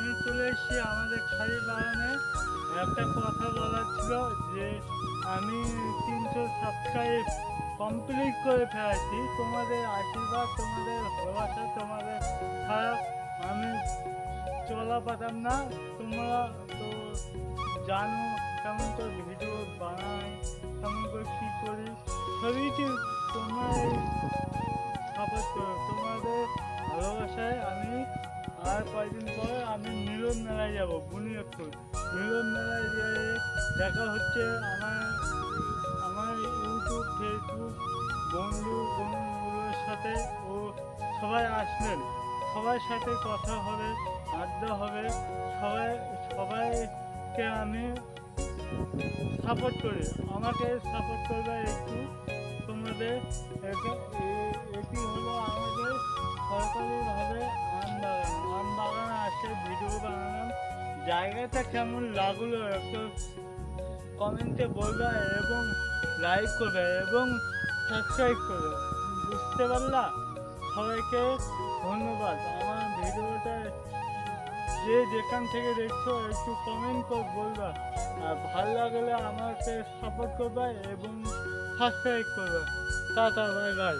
আমি চলে এসেছি আমাদের খালি বাগানে। একটা কথা বলার ছিল যে আমি 300 সাবস্ক্রাইব কমপ্লিট করে ফেলেছি। তোমাদের আশীর্বাদ, তোমাদের ভালোবাসা, তোমাদের ছাড়া আমি চলা পাতাম না। তোমরা তো জানো কেমন করে ভিডিও বানাই, কেমন করে কী করি, সবই কি তোমরা সাপোর্ট করো। তোমাদের ভালোবাসায় আমি আর কয়েকদিন পরে আমি মিলন মেলায় যাবো বুনিয়াদপুর। মিলন মেলায় গিয়ে দেখা হচ্ছে আমার আমার ইউটিউব ফেসবুক বন্ধুগুলোর সাথে। ও সবাই আসবেন, সবার সাথে কথা হবে, আড্ডা হবে। সবাইকে আমি সাপোর্ট করি, আমাকে সাপোর্ট করবে একটু। তোমাদের এটি হলো আমাদের সরকারিভাবে আম বাগানে আসে ভিডিও বানালাম। জায়গাটা কেমন লাগলো একটু কমেন্টে বলবে এবং লাইক করবে এবং সাবস্ক্রাইব করবে। বুঝতে পারলা? সবাইকে ধন্যবাদ। আমার ভিডিওটা যে যেখান থেকে দেখছো একটু কমেন্ট করে বলবা, আর ভালো লাগলে আমাকে সাপোর্ট করবে এবং সাবস্ক্রাইব করবে। Tata, bye bye.